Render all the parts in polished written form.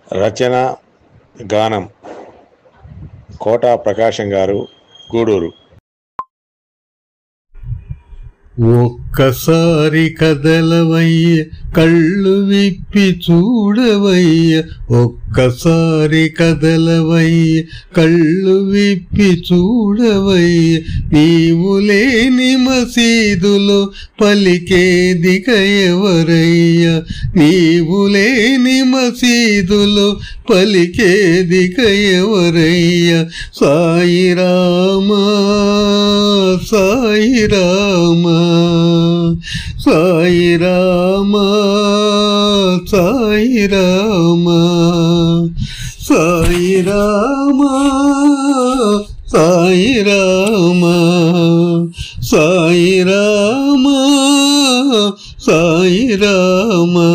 రచన గానం కోట ప్రకాశం గారు, గూడూరు. ఒక్కసారి కదలవయ్య, కళ్ళు విప్పి చూడవయ్య. ఒక్కసారి కదలవయ్య, కళ్ళు విప్పి చూడవయ్య. నీవు లేని మసీదులో పలికేదిక ఎవరయ్య? నీవు లేని మసీదులో పలికేదిక ఎవరయ్య? సాయి రామా, సాయి రామా, సాయి రామా, సాయి రామా, సాయి రామా, సాయి రామా, సాయి రామా, సాయి రామా.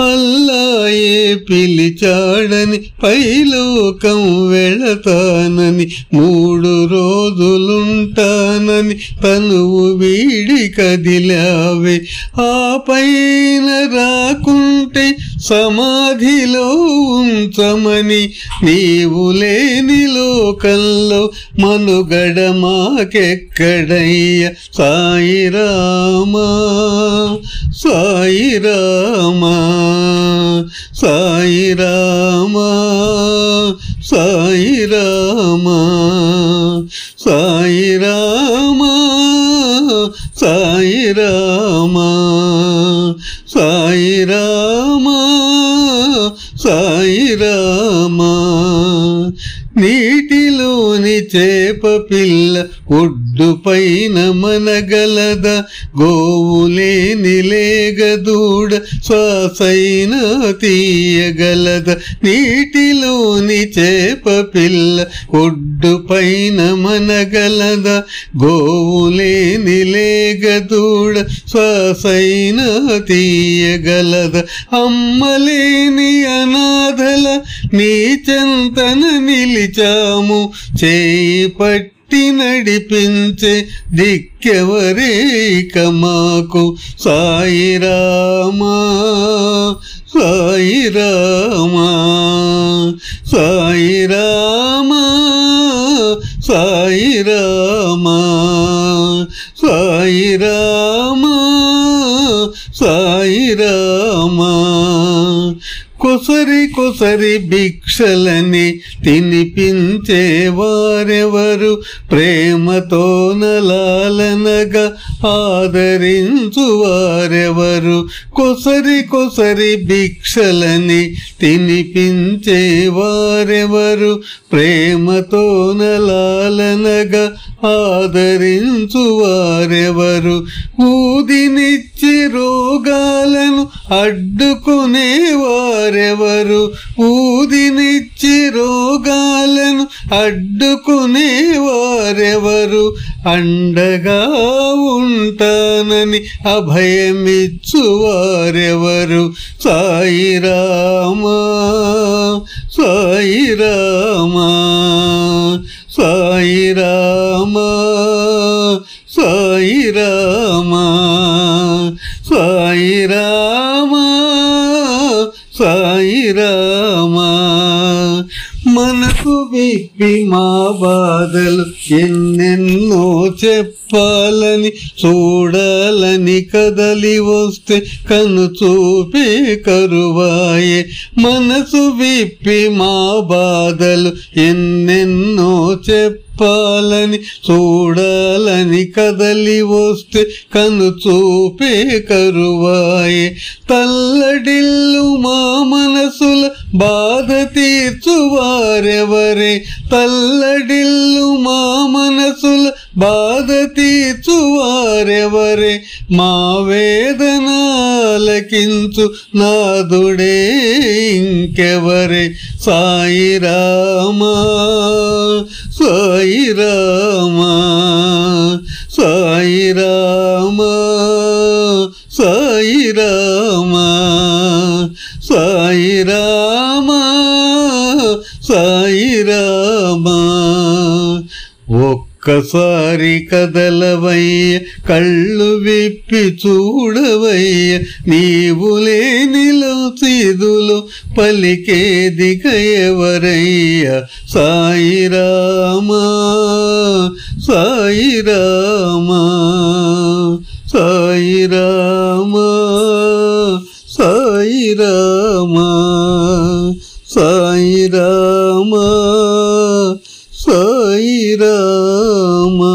అల్లాయే పిలిచాడని పైలోకం వెళతానని, 3 రోజులుంటానని తనువు వీడి కదిలావే. ఆ పైన రాకుంటే సమాధిలో ఉంచమని, నీవు లేని లోకంలో మనుగడ మాకెక్కడయ్య? సాయి రామా, సాయి రామా, సాయి రామా, సాయి రామా, సాయి రామా, సాయి రామా, సాయి రామా, సాయి రామా. నీటిలోని చేప పిల్ల ఒడ్డు పైన మనగలద? గోవులేని లేగదూడ శ్వాసైన తీయగలద? నీటిలోని చేప పిల్ల ఒడ్డు పైన మనగలద? గోవులేని లేగదూడ శ్వాసైన తీయగలద? అమ్మలేని అనాథల నీ చెంతన నిలిచాము, చేయి పట్టి నడిపించే దిక్కెవరేక మాకు? సాయి రామా, సాయి రామా, సాయి రామా, సాయి రామా, సాయి రామా, సాయి రామా. కొసరి కొసరి భిక్షలని తినిపించే వారెవరు? ప్రేమతో నలాలనగా ఆదరించు వారెవరు? కొసరి కొసరి భిక్షలని తినిపించే వారెవరు? ప్రేమతో నలాలనగా ఆదరించు వారెవరు? ఊదినిచ్చి రోగాలను అడ్డుకునే వారెవరు? ఊదినిచ్చి రోగాలను అడ్డుకునే వారెవరు? అండగా ఉంటానని అభయమిచ్చు వారెవరు? సాయి రామా, సాయి రామా, సాయి రామా, సాయి రామా, సాయి రామా, సాయి రామా. మనసు విప్పి మా బాధలు ఎన్నెన్నో చెప్పాలని, చూడాలని కదలి వస్తే కను చూపే కరువాయే. మనసు విప్పి మా బాధలు ఎన్నెన్నో చెప్పాలని, చూడాలని కదలి వస్తే కను చూపే కరువాయే. తల్లడిల్లు మా మనసుల బాధ తీర్చువారెవరే? తల్లడిల్లు మా మనసుల బాధ తీర్చువారెవరే? మా వేదనాలకించు నాదుడే ఇంకెవరే? సాయి రామా, సాయి రామా, సాయి రామా, సాయి రామా, సాయి రామా, సాయి రామా. ఒక్కసారి కదలవయ్య కళ్ళు విప్పి చూడవయ్య నీవు లేనిలో తీదులు పలికేది ఎవరయ్య సాయి రామా సాయి రామా సాయి రామా సాయి రామా సాయి రామా సాయి రామా.